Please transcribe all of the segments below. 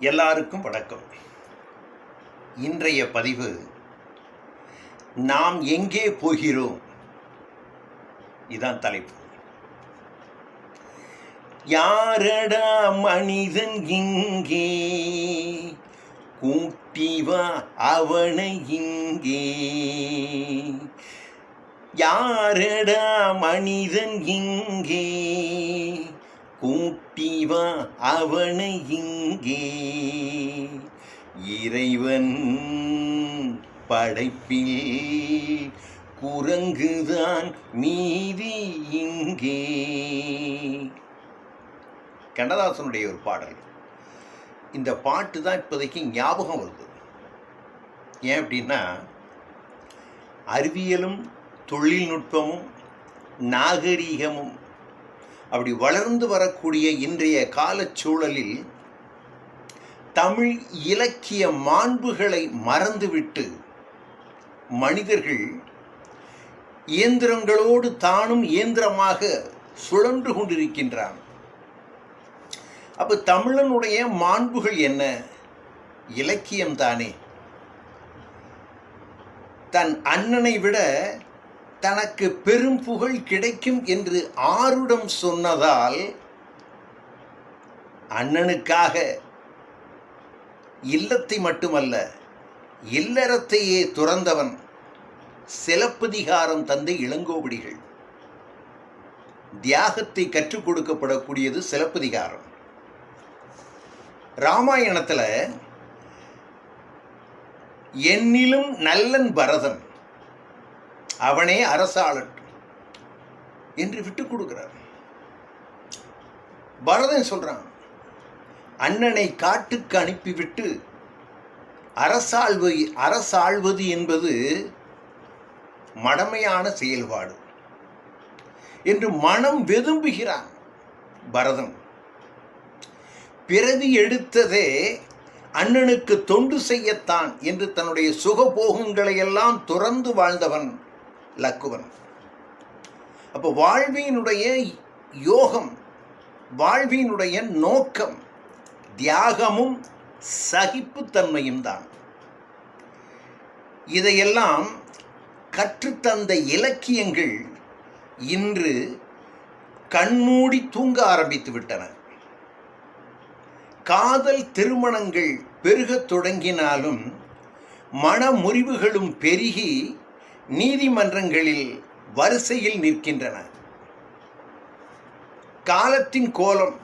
எல்லாருக்கும் வணக்கம். இன்றைய பதிவு நாம் எங்கே போகிறோம் இதான் தலைப்பு. யாரடா மனிதன் இங்கே, கூட்டிவா அவனை இங்கே. யாரடா மனிதன் இங்கே, கூட்டிவா அவனை இங்கே. இறைவன் படைப்பில் குரங்குதான் மீதி இங்கே. கண்ணதாசனுடைய ஒரு பாடல். இந்த பாட்டு தான் இப்போதைக்கு ஞாபகம் வருது. ஏன் அப்படின்னா, அறிவியலும் தொழில்நுட்பமும் நாகரீகமும் அப்படி வளர்ந்து வரக்கூடிய இன்றைய காலச்சூழலில் தமிழ் இலக்கிய மாண்புகளை மறந்துவிட்டு மனிதர்கள் இயந்திரங்களோடு தானும் இயந்திரமாக சுழன்று கொண்டிருக்கின்றான். அப்போ தமிழனுடைய மாண்புகள் என்ன? இலக்கியம்தானே. தன் அண்ணனை விட தனக்கு பெரும் புகழ் கிடைக்கும் என்று ஆருடம் சொன்னதால் அண்ணனுக்காக இல்லத்தை மட்டுமல்ல இல்லறத்தையே துறந்தவன் சிலப்பதிகாரம் தந்த இளங்கோவடிகள். தியாகத்தை கற்றுக் கொடுக்கப்படக்கூடியது சிலப்பதிகாரம். ராமாயணத்தில் என்னிலும் நல்லன் பரதன், அவனே அரசாளன் என்று விட்டுக் கொடுக்கிறார். பரதன் சொல்றான், அண்ணனை காட்டுக்கு அனுப்பிவிட்டு அரசாள்வது என்பது மடமையான செயல்பாடு என்று மனம் வெதும்புகிறான் பரதன். பிறவி எடுத்ததே அண்ணனுக்கு தொண்டு செய்யத்தான் என்று தன்னுடைய சுகபோகங்களை எல்லாம் துறந்து வாழ்ந்தவன் லக்குவன். அப்போ வாழ்வினுடைய யோகம், வாழ்வினுடைய நோக்கம் தியாகமும் சகிப்புத்தன்மையும் தான். இதையெல்லாம் கற்றுத்தந்த இலக்கியங்கள் இன்று கண்மூடி தூங்க ஆரம்பித்து விட்டன. காதல் திருமணங்கள் பெருகத் தொடங்கினாலும் மனமுறிவுகளும் பெருகி நீதிமன்றங்களில் வரிசையில் நிற்கின்றன. காலத்தின் கோலம்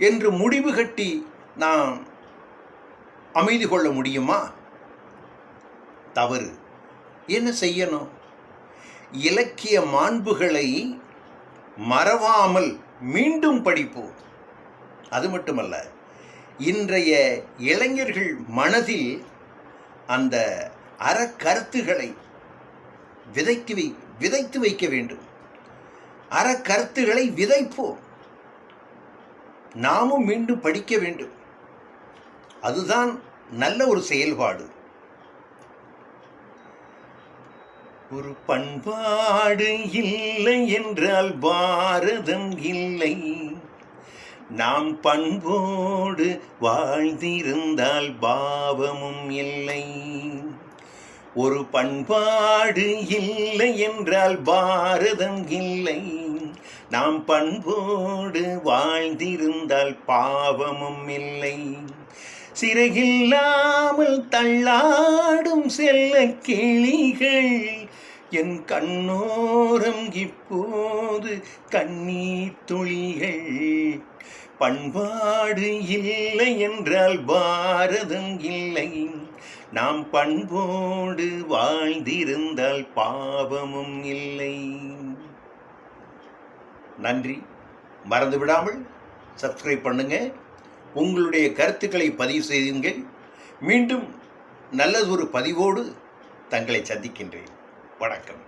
என்று முடிவு கட்டி நாம் அமைதி கொள்ள முடியுமா? தவறு. என்ன செய்யணும்? இலக்கிய மாண்புகளை மறவாமல் மீண்டும் படிப்போம். அது மட்டுமல்ல, இன்றைய இளைஞர்கள் மனதில் அந்த அறக்கருத்துகளை விதைத்து வைக்க வேண்டும். அறக்கருத்துகளை விதைப்போம். நாமும் மீண்டும் படிக்க வேண்டும். அதுதான் நல்ல ஒரு செயல்பாடு. ஒரு பண்பாடு இல்லை என்றால் பாரதம் இல்லை. நாம் பண்போடு வாழ்ந்திருந்தால் பாவமும் இல்லை. ஒரு பண்பாடு இல்லை என்றால் பாரதம் இல்லை. நாம் பண்போடு வாழ்ந்திருந்தால் பாவமும் இல்லை. சிறகில்லாமல் தள்ளாடும் செல்ல கிளிகள் என் கண்ணோரம் இப்போது கண்ணீர் துளிகள். பண்பாடு இல்லை என்றால் பாரதம் இல்லை. நாம் பண்போடு வாழ்ந்திருந்தால் பாவமும் இல்லை. நன்றி. மறந்து விடாமல் சப்ஸ்கிரைப் பண்ணுங்க. உங்களுடைய கருத்துக்களை பதிவு செய்யுங்கள். மீண்டும் நல்லதொரு பதிவோடு தங்களை சந்திக்கின்றேன். வணக்கம்.